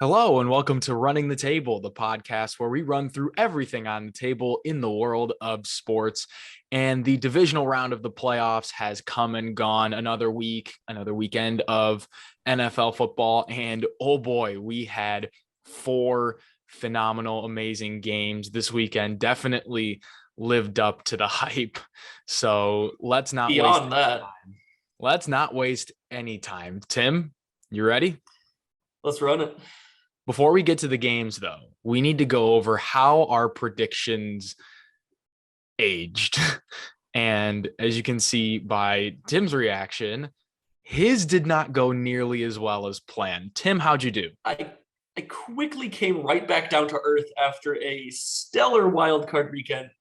Hello, and welcome to Running the Table, the podcast where we run through everything on the table in the world of sports. And the divisional round of the playoffs has come and gone. Another week, another weekend of NFL football. And oh boy, we had four phenomenal, amazing games this weekend. Definitely lived up to the hype. So let's not waste Beyond that, time. Let's not waste any time. Tim, you ready? let's run it. Before we get to the games, though, we need to go over how our predictions aged. And as you can see by Tim's reaction, his did not go nearly as well as planned. Tim, how'd you do? I quickly came right back down to earth after a stellar wildcard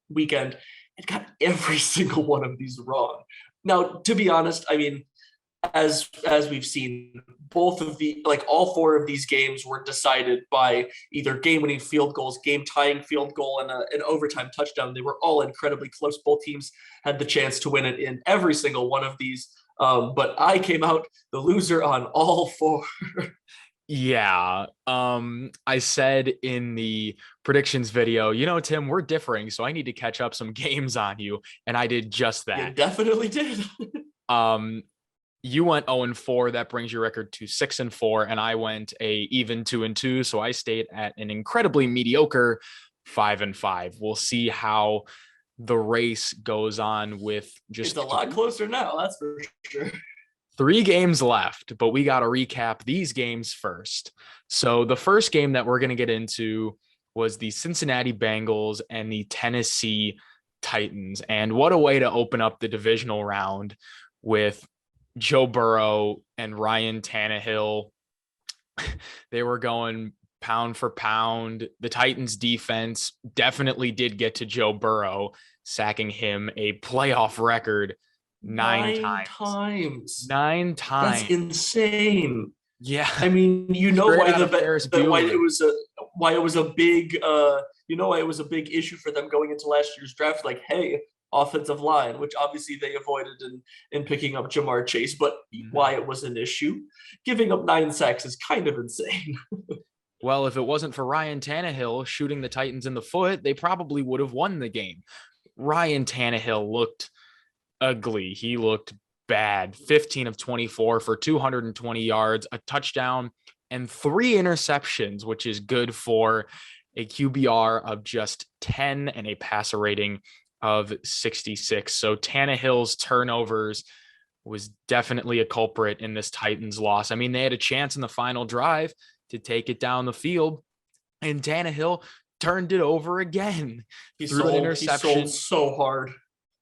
weekend and got every single one of these wrong. Now, to be honest, I mean, as we've seen, both of the all four of these games were decided by either game-winning field goals, game-tying field goal, and an overtime touchdown. They were all incredibly close. Both teams had the chance to win it in every single one of these. But I came out the loser on all four. Yeah. I said in the predictions video, Tim, we're differing, so I need to catch up some games on you. And I did just You that. definitely did. Um, you went 0-4. That brings your record to 6-4, and I went a even 2-2. So I stayed at an incredibly mediocre 5-5. We'll see how the race goes on with just It's a lot closer now, that's for sure. 3 games left, but we got to recap these games first. So the first game that we're going to get into was the Cincinnati Bengals and the Tennessee Titans. And what a way to open up the divisional round with Joe Burrow and Ryan Tannehill. They were going pound for pound. The Titans defense definitely did get to Joe Burrow, sacking him a playoff record nine times. Times. 9 times. That's insane. Yeah. I mean, you know Straight why out of Ferris why Bueller. it was a big why it was a big issue for them going into last year's draft. Like, hey, offensive line, which obviously they avoided in picking up Jamar Chase, but why it was an issue. Giving up 9 sacks is kind of insane. Well, if it wasn't for Ryan Tannehill shooting the Titans in the foot, they probably would have won the game. Ryan Tannehill looked ugly. He looked bad. 15 of 24 for 220 yards, a touchdown, and 3 interceptions, which is good for a QBR of just 10 and a passer rating of 66. So Tannehill's turnovers was definitely a culprit in this Titans loss. I mean, they had a chance in the final drive to take it down the field, and Tannehill turned it over again. He sold so hard.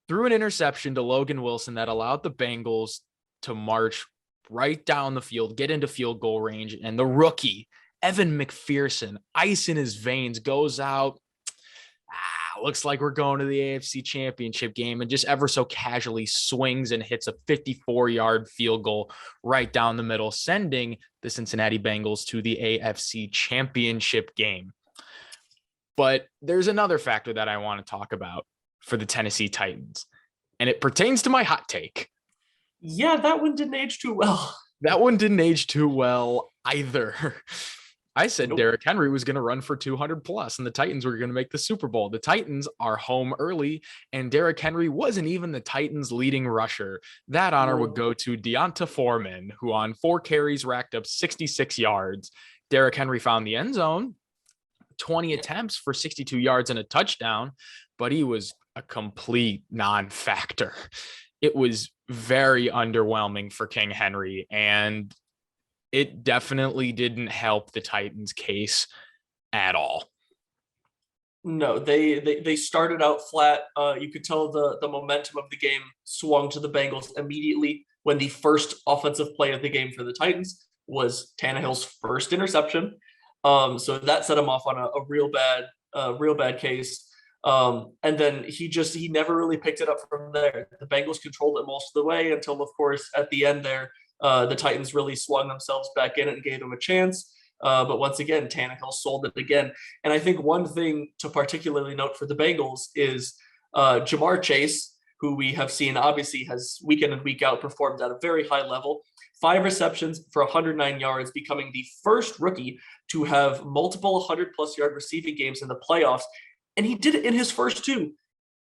Threw an interception to Logan Wilson that allowed the Bengals to march right down the field, get into field goal range, and the rookie, Evan McPherson, ice in his veins, goes out. Looks like we're going to the AFC Championship game, and just ever so casually swings and hits a 54-yard field goal right down the middle, sending the Cincinnati Bengals to the AFC Championship game. But there's another factor that I want to talk about for the Tennessee Titans, and it pertains to my hot take. Yeah, that one didn't age too well. That one didn't age too well either. I said Nope. Derrick Henry was going to run for 200 plus, and the Titans were going to make the Super Bowl. The Titans are home early, and Derrick Henry wasn't even the Titans' leading rusher. That honor would go to Deonta Foreman, who on 4 carries racked up 66 yards. Derrick Henry found the end zone, 20 attempts for 62 yards and a touchdown, but he was a complete non-factor. It was very underwhelming for King Henry, and it definitely didn't help the Titans' case at all. No, they started out flat. You could tell the momentum of the game swung to the Bengals immediately when the first offensive play of the game for the Titans was Tannehill's first interception. So that set him off on a real bad case. And then he never really picked it up from there. The Bengals controlled it most of the way until, of course, at the end there, the Titans really swung themselves back in and gave them a chance. But once again, Tannehill sold it again. And I think one thing to particularly note for the Bengals is Jamar Chase who we have seen obviously has week in and week out performed at a very high level. 5 receptions for 109 yards, becoming the first rookie to have multiple 100-plus yard receiving games in the playoffs. And he did it in his first 2.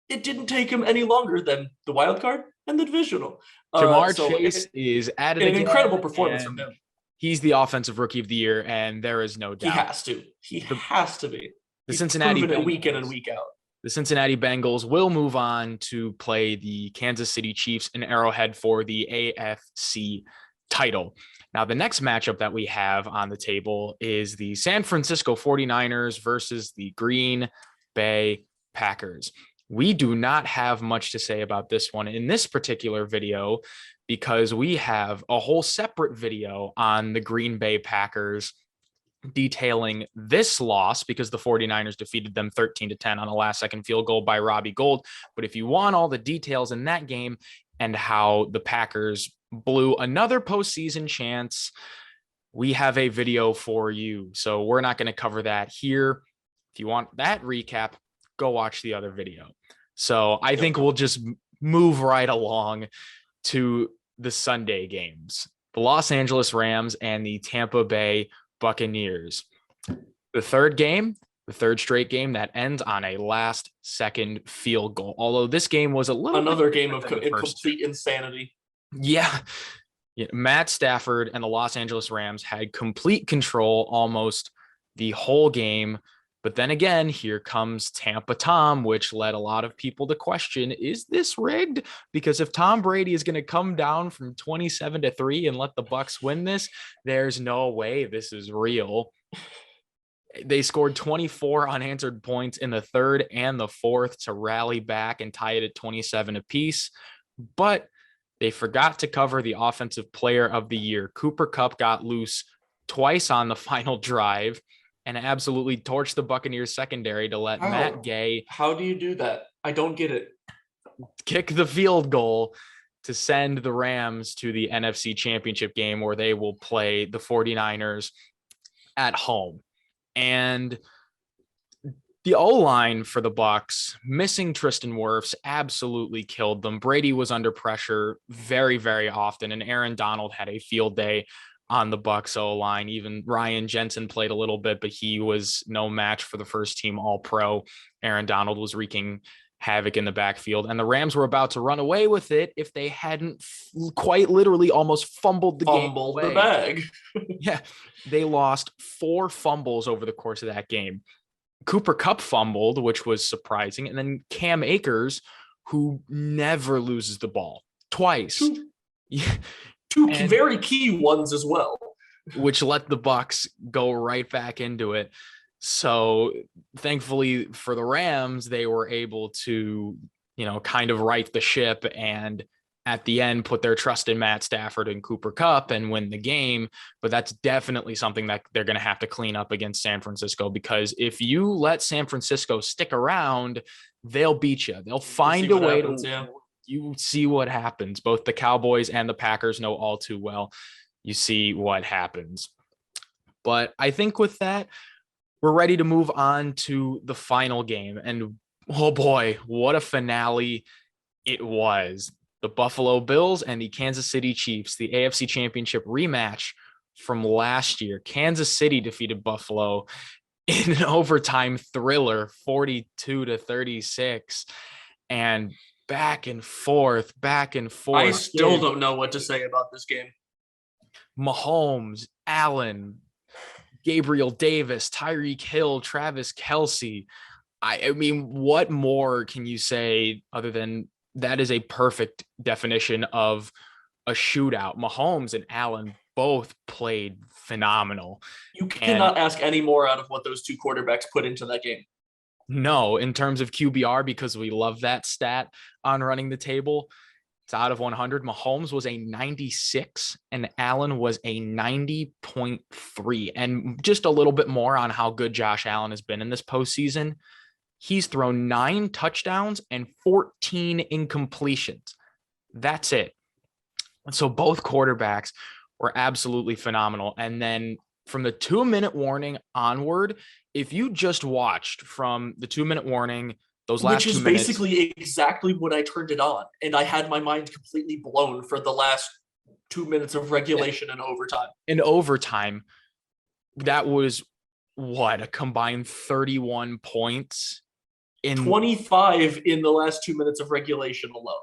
It didn't take him any longer than the wild card and the divisional. Jamar Chase is at it an again, incredible performance from him. He's the offensive rookie of the year, and there is no doubt. He has to. He has to be. The Cincinnati Bengals, week in and week out. The Cincinnati Bengals will move on to play the Kansas City Chiefs in Arrowhead for the AFC title. Now, the next matchup that we have on the table is the San Francisco 49ers versus the Green Bay Packers. We do not have much to say about this one in this particular video because we have a whole separate video on the Green Bay Packers detailing this loss because the 49ers defeated them 13-10 on a last-second field goal by Robbie Gould. But if you want all the details in that game and how the Packers blew another postseason chance, we have a video for you. So we're not going to cover that here. If you want that recap, go watch the other video. So I think we'll just move right along to the Sunday games. The Los Angeles Rams and the Tampa Bay Buccaneers. The third straight game that ends on a last-second field goal. Although this game was another game of complete insanity. Yeah. Matt Stafford and the Los Angeles Rams had complete control almost the whole game. But then again, here comes Tampa Tom, which led a lot of people to question, is this rigged? Because if Tom Brady is going to come down from 27-3 and let the Bucs win this, there's no way this is real. They scored 24 unanswered points in the third and the fourth to rally back and tie it at 27 apiece. But they forgot to cover the offensive player of the year. Cooper Kupp got loose twice on the final drive and absolutely torched the Buccaneers secondary to let Matt Gay. How do you do that? I don't get it. Kick the field goal to send the Rams to the NFC Championship game where they will play the 49ers at home. And the O-line for the Bucs, missing Tristan Wirfs, absolutely killed them. Brady was under pressure very, very often, and Aaron Donald had a field day on the Bucs O-line. Even Ryan Jensen played a little bit, but he was no match for the first team All-Pro. Aaron Donald was wreaking havoc in the backfield, and the Rams were about to run away with it if they hadn't quite literally almost fumbled the bag. Yeah, they lost 4 fumbles over the course of that game. Cooper Kupp fumbled, which was surprising, and then Cam Akers, who never loses the ball, twice. Two very key ones as well, which let the Bucs go right back into it. So thankfully for the Rams, they were able to, kind of right the ship and at the end put their trust in Matt Stafford and Cooper Kupp and win the game. But that's definitely something that they're going to have to clean up against San Francisco, because if you let San Francisco stick around, they'll beat you. They'll find a way to. You see what happens. Both the Cowboys and the Packers know all too well. You see what happens. But I think with that, we're ready to move on to the final game. And oh boy, what a finale it was. The Buffalo Bills and the Kansas City Chiefs, the AFC Championship rematch from last year. Kansas City defeated Buffalo in an overtime thriller, 42-36. And back and forth. I still don't know what to say about this game. Mahomes, Allen, Gabriel Davis, Tyreek Hill, Travis Kelce. I mean, what more can you say other than that is a perfect definition of a shootout? Mahomes and Allen both played phenomenal. You cannot ask any more out of what those two quarterbacks put into that game. No, in terms of QBR, because we love that stat on Running the Table. It's out of 100. Mahomes was a 96 and Allen was a 90.3. And just a little bit more on how good Josh Allen has been in this postseason. He's thrown 9 touchdowns and 14 incompletions. That's it. So both quarterbacks were absolutely phenomenal. And then from the 2-minute warning onward, if you just watched from the 2-minute warning, Those which last is 2 minutes basically exactly when I turned it on, and I had my mind completely blown for the last 2 minutes of regulation and overtime. in overtime, that was what, a combined 31 points in 25 in the last 2 minutes of regulation alone.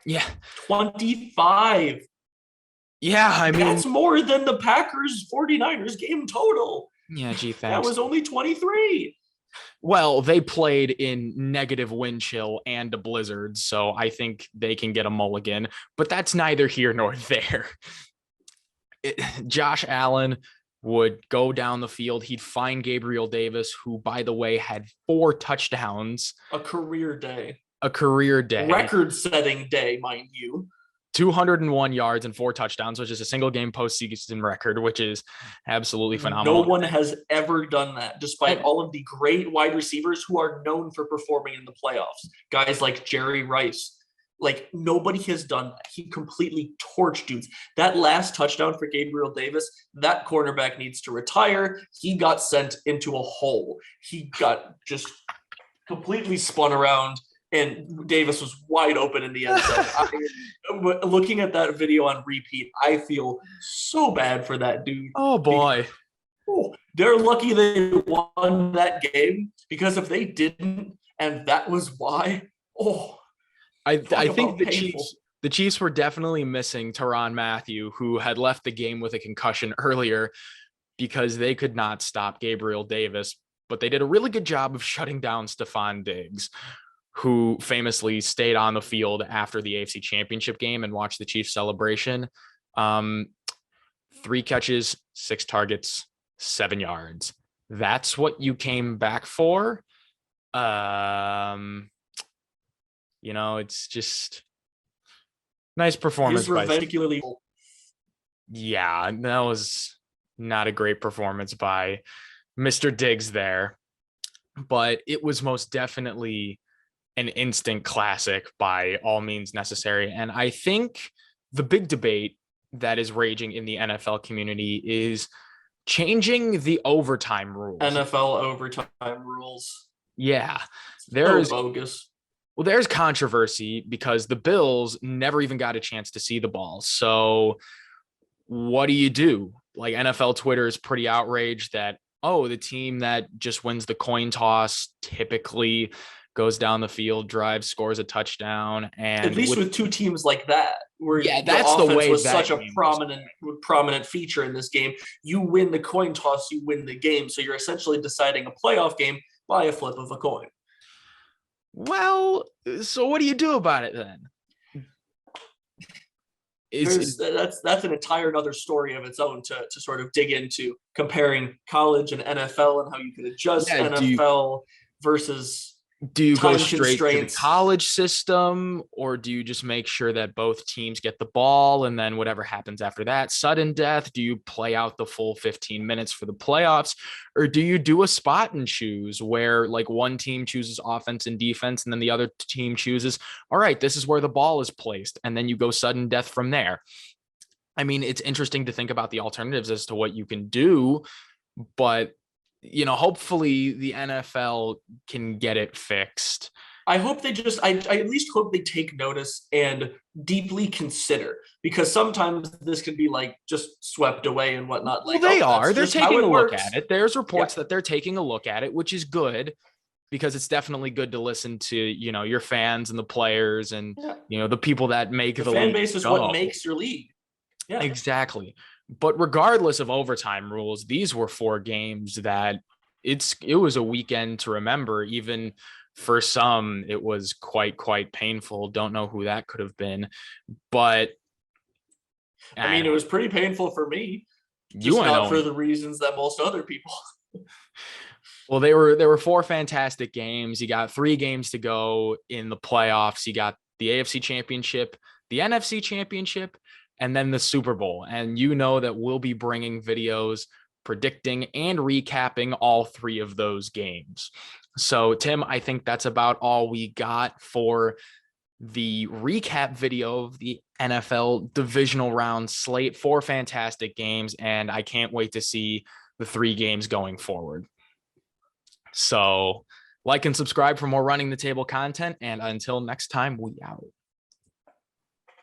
yeah. 25. Yeah, I mean, That's more than the Packers 49ers game total. yeah, gee, That thanks. was only 23. Well, they played in negative wind chill and a blizzard, so I think they can get a mulligan, but that's neither here nor there. Josh Allen would go down the field. He'd find Gabriel Davis, who, by the way, had 4 touchdowns. A career day. A career day. Record-setting day, mind you. 201 yards and 4 touchdowns, which is a single game postseason record, which is absolutely phenomenal. No one has ever done that, despite all of the great wide receivers who are known for performing in the playoffs. Guys like Jerry Rice. Like, nobody has done that. He completely torched dudes. That last touchdown for Gabriel Davis, that cornerback needs to retire. He got sent into a hole. He got just completely spun around, and Davis was wide open in the end zone. Looking at that video on repeat, I feel so bad for that dude. Oh, boy. They're lucky they won that game, because if they didn't, and that was why, I think the Chiefs were definitely missing Tyrann Mathieu, who had left the game with a concussion earlier, because they could not stop Gabriel Davis. But they did a really good job of shutting down Stephon Diggs, who famously stayed on the field after the AFC Championship game and watched the Chiefs celebration. 3 catches, 6 targets, 7 yards. That's what you came back for. It's just nice performance. Yeah, that was not a great performance by Mr. Diggs there, but it was most definitely an instant classic by all means necessary. And I think the big debate that is raging in the NFL community is changing the overtime rules. NFL overtime rules. Yeah. There's bogus. Well, there's controversy because the Bills never even got a chance to see the ball. So what do? Like, NFL Twitter is pretty outraged that, the team that just wins the coin toss typically goes down the field, drives, scores a touchdown. And at least with 2 teams like that, where that's the way was such a prominent feature in this game. You win the coin toss, you win the game. So you're essentially deciding a playoff game by a flip of a coin. Well, so what do you do about it then? That's an entire other story of its own to sort of dig into, comparing college and NFL and how you can adjust NFL versus. Do you go straight to the college system, or do you just make sure that both teams get the ball and then whatever happens after that, sudden death? Do you play out the full 15 minutes for the playoffs, or do you do a spot and choose where like one team chooses offense and defense and then the other team chooses, all right, this is where the ball is placed, and then you go sudden death from there? I mean, it's interesting to think about the alternatives as to what you can do, but hopefully the NFL can get it fixed. I hope I at least hope they take notice and deeply consider, because sometimes this can be like just swept away and whatnot. Well, they're taking a look at it. There's reports that they're taking a look at it, which is good, because it's definitely good to listen to, your fans and the players and, the people that make the fan base is what makes your league. Yeah, exactly. But regardless of overtime rules, these were 4 games that it was a weekend to remember. Even for some, it was quite painful. Don't know who that could have been, but I mean, it was pretty painful for me. Just not for the reasons that most other people. Well, there were 4 fantastic games. You got 3 games to go in the playoffs. You got the AFC Championship, the NFC Championship, and then the Super Bowl. And that we'll be bringing videos predicting and recapping all 3 of those games. So, Tim, I think that's about all we got for the recap video of the NFL divisional round slate. 4 fantastic games, and I can't wait to see the 3 games going forward. So Like and subscribe for more Running the Table content. And until next time, we out.